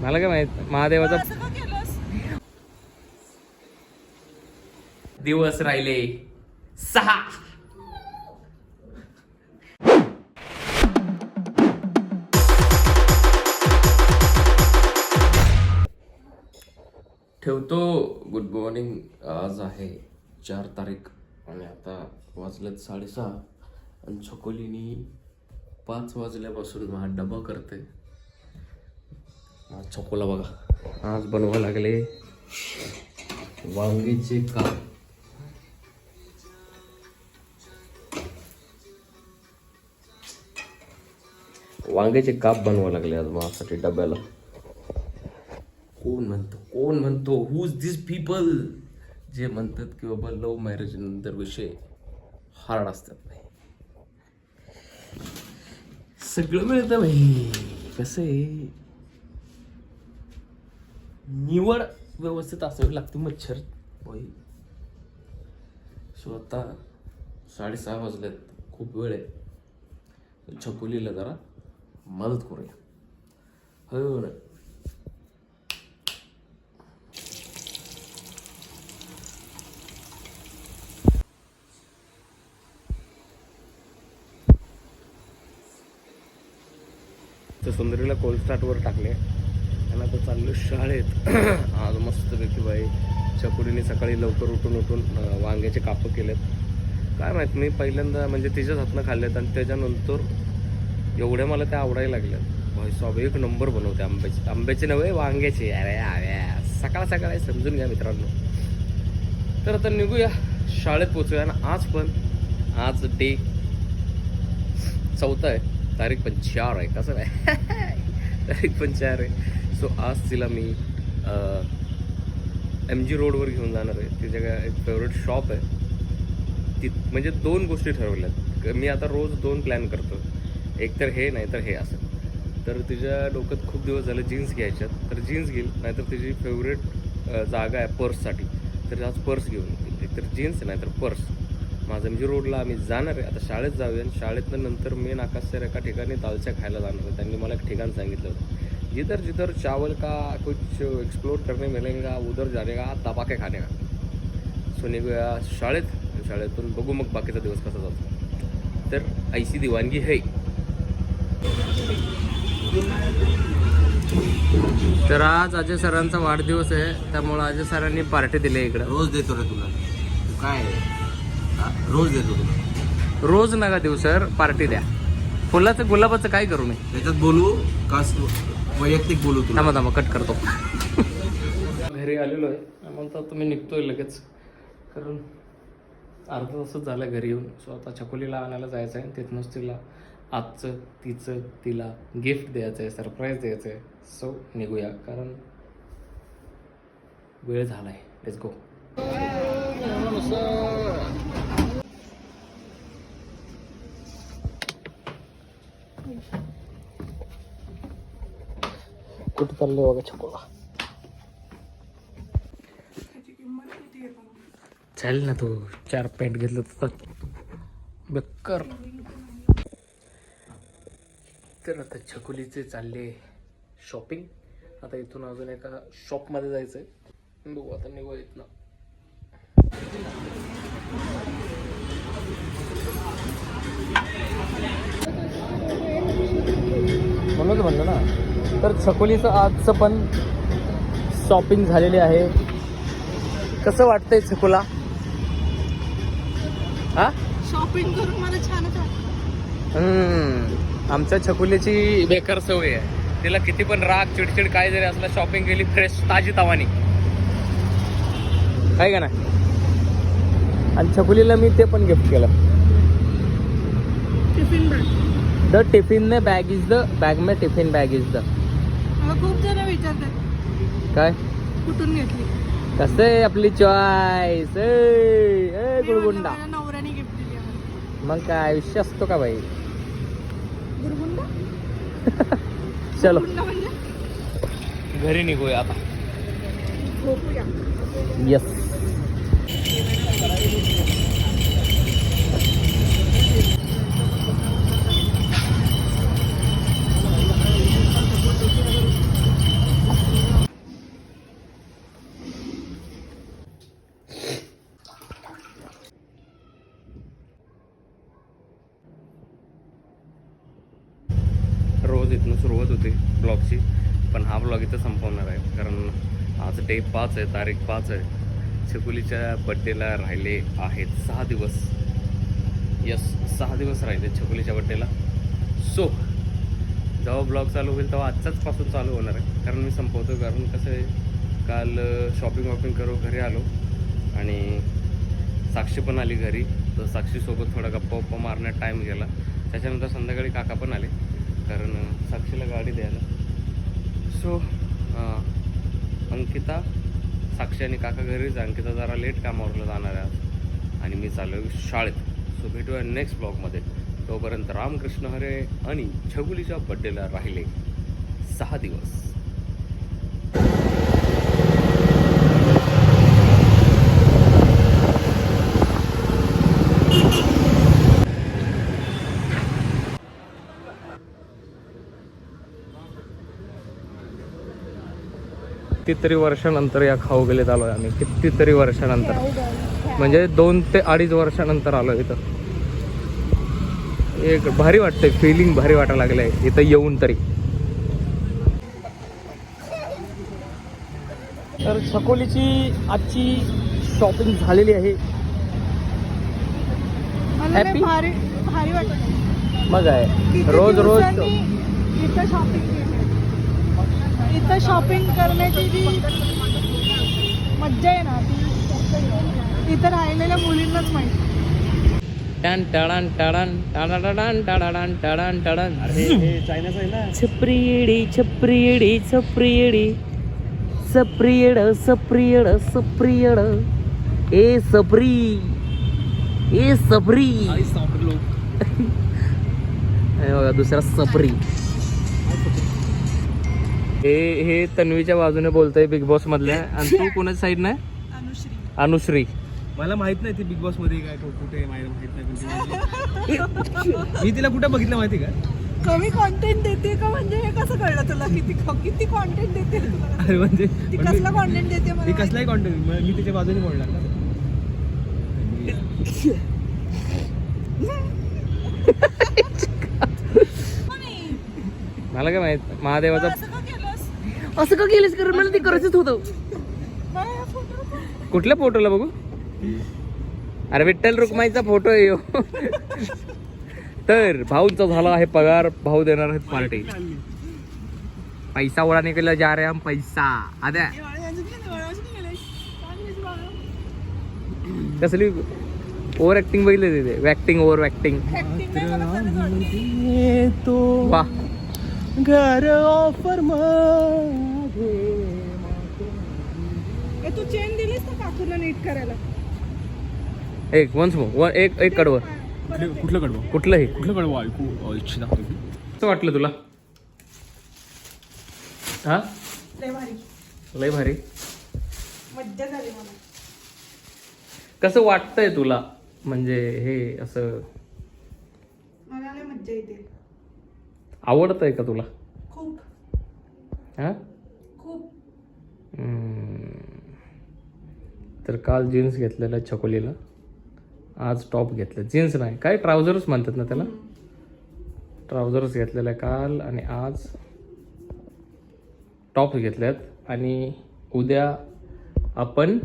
मला काय माहित महादेवाचा दिवस राहिले 6. ठेवतो. Good morning. आज आहे 4 तारीख आणि आता वाजलेत 6:30 आणि छकोलीनी 5 वाजल्यापासून हा डबा करते. छकोला बघा आज बनवा लागले वांग्याचे काप. वांग्याचे काप बनवा लागले आज माझ्यासाठी डब्याला. कोण म्हणतो हु इज दिस पीपल जे म्हणतात की बाबा लव्ह मॅरेज नंतर विषय हार्ड असतात. नाही सगळं मिळतं भाई. कसं आहे निवड व्यवस्थित असावी लागते. मच्छर भाई. सो आता 6:30 वाजलेत. खूप वेळ आहे. छकुलीला जरा मदत करूया. हो ना. तर सुंदरीला कोल्ड स्टार्टवर टाकले आणि आता चाललो शाळेत. आज मस्तपैकी बाई छकुलीने सकाळी लवकर उठून वांग्याचे कापं केलेत. काय माहीत मी पहिल्यांदा म्हणजे तिच्याच हातनं खाल्लेत आणि त्याच्यानंतर एवढ्या मला त्या आवडायला लागल्या. भाई साहेब एक नंबर बनवते. आंब्याचे नव्हे वांग्याचे. अरे सकाळ आहे समजून घ्या मित्रांनो. तर आता निघूया शाळेत पोचूया. आणि आज डे 4 आहे. तारीख पण 4 आहे. कसं आहे तारीख पण 4 आहे. सो आज तिला मी MG रोडवर घेऊन जाणार आहे. तिच्या काय एक फेवरेट शॉप आहे ती. म्हणजे 2 गोष्टी ठरवल्यात. मी आता रोज 2 प्लॅन करतो. एक तर हे नाही तर हे असं. तर तिच्या डोक्यात खूप दिवस झाले जीन्स घ्यायच्यात. तर जीन्स घेईल नाहीतर तिची फेवरेट जागा आहे पर्ससाठी. तर आज पर्स घेऊन येतील. एक तर जीन्स नाही तर पर्स. माझं MG रोडला आम्ही जाणार आहे. आता शाळेत जाऊया आणि शाळेतनं नंतर मेन आकाशसर एका ठिकाणी दालच्या खायला जाणार आहे. त्यांनी मला एक ठिकाण सांगितलं होतं जिधर चावल का कुछ एक्सप्लोर करने मिलेगा उधर जाने का दबा के खाने का. सो निघूया शाळेतून बघू मग बाकीचा दिवस कसा जातो. तर ऐसी दिवाणगी है. तर आज अजय सरांचा वाढदिवस आहे त्यामुळे अजय सरांनी पार्टी दिली इकडं. रोज देतो रे तुला. काय रोज देतो तुला. रोज नका देऊ सर. पार्टी द्या. फुलाचं गुलाबाचं काय करू मी त्याच्यात बोलू का वैयक्तिक बोलू तुला. थांबा कट करतो. घरी आलेलो आहे म्हणतात तुम्ही निघतोय लगेच कारण अर्धा तासच झालं घरी येऊन. सो आता छकुलीला आणायला जायचं आहे. तिथूनच तिला गिफ्ट द्यायचं आहे. सरप्राईज द्यायचं आहे. सो निघूया कारण वेळ झाला आहे. Let's go. कुठे चाललंय बघा छकुला. चाल ना तू 4 पॅन्ट घेतलं तर बेकार. तर आता छकुलीचे चालले शॉपिंग. आता इथून अजून एका शॉपमध्ये जायचंय. बघू आता निघू इथनं. म्हणलं ना. तर छकुलीचं आजचं पण शॉपिंग झालेली आहे. कसं वाटतंय छकुला? हा शॉपिंग करून मला छानच वाटतं. आमच्या छकुलीची बेकार सवय आहे. तिला किती पण राग चिडचिड काय जरी असला शॉपिंग केली फ्रेश ताजी तवानी काय का ना. आणि छकुलीला मी ते पण गिफ्ट केलं. Tiffin bag. द टिफिन ने बॅग इज द बॅग में टिफिन बॅग इज द. खूप जण विचारतात काय कुठून घेतली. कसं आहे आपली चॉईस. गुळगुंडा. नवऱ्याने गिफ्ट दिली आम्हाला. मग काय आयुष्य असतो का बाई. गुरगुंडा. चलो गुरगुंडा म्हणजे घरी निघूया आता. झोपूया. येस. ब्लॉगची, पण हा ब्लॉग इथं संपवणार आहे कारण आज डे 5 आहे, तारीख 5 आहे. छकुलीच्या बड्डेला राहिले आहेत 6 दिवस. यस, 6 दिवस राहिले छकुलीच्या बड्डेला. सो जेव्हा ब्लॉग चालू होईल तेव्हा आजच्याच पासून चालू होणार आहे, कारण मी संपवतो. कारण कसं आहे, काल शॉपिंग करू घरी आलो आणि साक्षी पण आली घरी, तर साक्षीसोबत थोडा गप्पा मारण्यात टाईम गेला. त्याच्यानंतर संध्याकाळी काका पण आले कारण साक्षीला गाडी द्यायला. सो अंकिता, साक्षी आणि काका घरीच. अंकिता जरा लेट कामावरला जाणार आहे आज आणि मी चालू शाळेत. सो भेटूया नेक्स्ट ब्लॉगमध्ये. तोपर्यंत रामकृष्ण हरे. आणि छकुलीच्या बड्डेला राहिले 6 दिवस. कितीतरी वर्षानंतर या खाऊ गेलेत आलोय आम्ही. कितीतरी वर्षानंतर, म्हणजे 2 ते 2.5 वर्षानंतर आलो इथं. एक भारी वाटतंय, फिलिंग भारी वाटायला लागलंय इथं येऊन तरी. तर छकोलीची आजची शॉपिंग झालेली आहे. मला लय Happy? भारी भारी वाटत. मग आहे रोज इथं शॉपिंग केली. इथं शॉपिंग करण्याची जी मज्जा आहे ना, ती इथं राहिलेल्या मुलींनाच माहिती. टन टडन टडन टडन टडन टडन टडन. चायनाचं आहे ना. छप्रियडी छप्रियडी छप्रियडी सप्रियड सप्रियड सप्रियड ए सप्री ए सप्री. बघा दुसरा सप्री. हे तन्वीच्या बाजूने बोलतोय बिग बॉस मधल्या. आणि तू कोणाच्या साईड ना? अनुश्री. मला माहित नाही ती बिग बॉस मध्ये काय कुठे माहित नाही. मी तिला कुठे बघितलं माहिती का? कमी कॉन्टेंट देते का? म्हणजे हे कसं कळलं तुला? किती कॉन्टेंट देते तुला? अरे म्हणजे ती कसला कॉन्टेंट देते मी मला? कसलाही कॉन्टेंट मी तिच्या बाजूने बोलणार ना. मला काय माहित महादेवाचा. असं का केलंस? असं का केलंस? कारण मला ते करायचंच होतं. मला या फोटोवर कुठल्या फोटोला बघू? अरे विठ्ठल रुक्माईचा फोटो आहे ह्यो. तर भाऊंचा झाला आहे पगार, भाऊ देणार आहेत पार्टी. पैसा उडाने केला जा रे हम पैसा. आद्या कसली ओव्हर ऍक्टिंग बघितले तिथे. वॅक्टिंग ओव्हर वॅक्टिंग. वा. घर ऑफर तू चेन दिलीस ना काकूला नीट करायला? एक वन्स मोर एक कडवं. कुठलं कडवं? कुठलंही कुठलं कडवं ऐकू इच्छिता? कसं वाटलं तुला? हा लय भारी, लय भारी. मज्जा झाली मला. कसं वाटतंय तुला? म्हणजे हे असं मला लय मज्जा येते. आवडतंय का तुला? खूप हा. खूप. तर काल जीन्स घेतलेला छकोलीला, आज टॉप घेतलं. जीन्स नाही काय, ट्राउझर्स म्हणतात ना त्याला. ट्राउझर्स घेतलेला काल आणि आज टॉप घेतल्यात. आणि उद्या आपण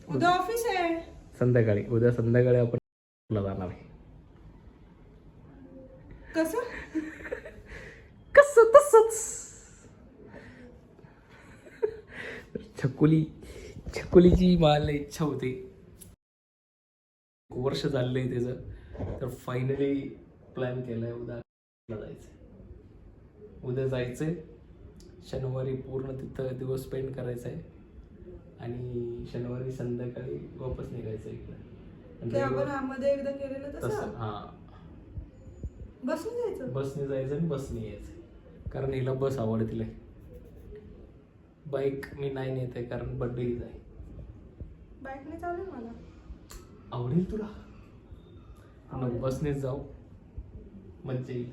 उद्या ऑफिस आहे. उद्या संध्याकाळी आपण जाणार आहे. कसं कसं तसंच. छकुलीची मला इच्छा होती, वर्ष चाललंय त्याचं. तर फायनली प्लॅन केलाय उद्या जायचंय. उद्या जायचंय शनिवारी पूर्ण तिथं दिवस स्पेंड करायचा आहे आणि शनिवारी संध्याकाळी वापस निघायचं इकडे. ते आपण आमध्ये एकदा केलेलं तसं तसं हा, बसून जायचं. बसने जायचं आणि बसने यायचं. कारण हिला बस आवडतील. बाईक मी नाही नेत आहे कारण बड्डे ही आहे. बाईकने चालेल मला. आवडेल तुला? मग बसनेच जाऊ, मज्जा येईल.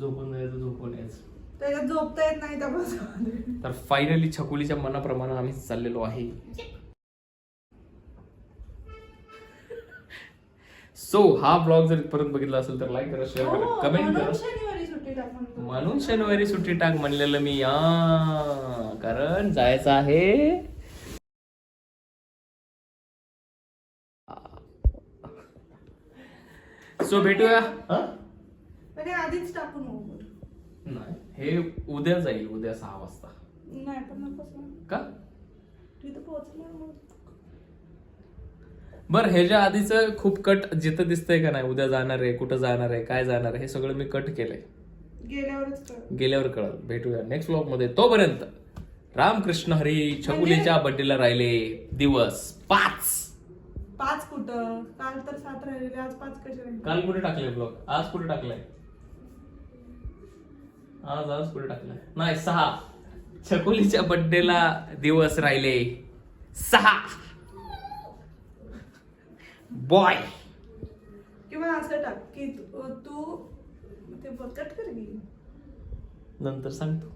झोपून जायचं, झोपून यायचं. त्याच्यात झोपता येत नाही त्या बसमध्ये. तर फायनली छकुलीच्या मनाप्रमाणे आम्ही चाललेलो आहे. सो हा ब्लॉग जर इथपर्यंत बघितला असेल तर लाईक करा, शेअर करा, हो, कमेंट म्हणून करा. शनिवारी सुट्टी टाकून तू. म्हणून शनिवारी सुट्टी टाक म्हणलेलं मी, कारण जायचं आहे. सो भेटूया. म्हणजे आधीच टाकून हो बरं. नाही, हे उद्या जाईल, उद्या 6 वाजता. नाही पण नकोच ना. का? तिथं पोहोचल्यावर मग. बरं, ह्याच्या आधीचं खूप कट जिथं दिसतंय का नाही, उद्या जाणार आहे, कुठं जाणार आहे, काय जाणार आहे, हे सगळं मी कट केलंय. गेल्यावरच कळ. गेल्यावर कळल. भेटूया नेक्स्ट व्लॉग मध्ये. तोपर्यंत रामकृष्ण हरी. छकुलीच्या बर्थडेला राहिले दिवस 5. 5 कुठं? काल तर 7 राहिलेले, आज 5 कसे राहिले? काल कुठे टाकले ब्लॉग? आज कुठे टाकलाय? आज कुठे टाकलाय? नाही, 6. छकुलीच्या बर्थडेला दिवस राहिले 6. बॉय. किंवा असं टाक की तू ते कट कर की. नंतर सांगतो.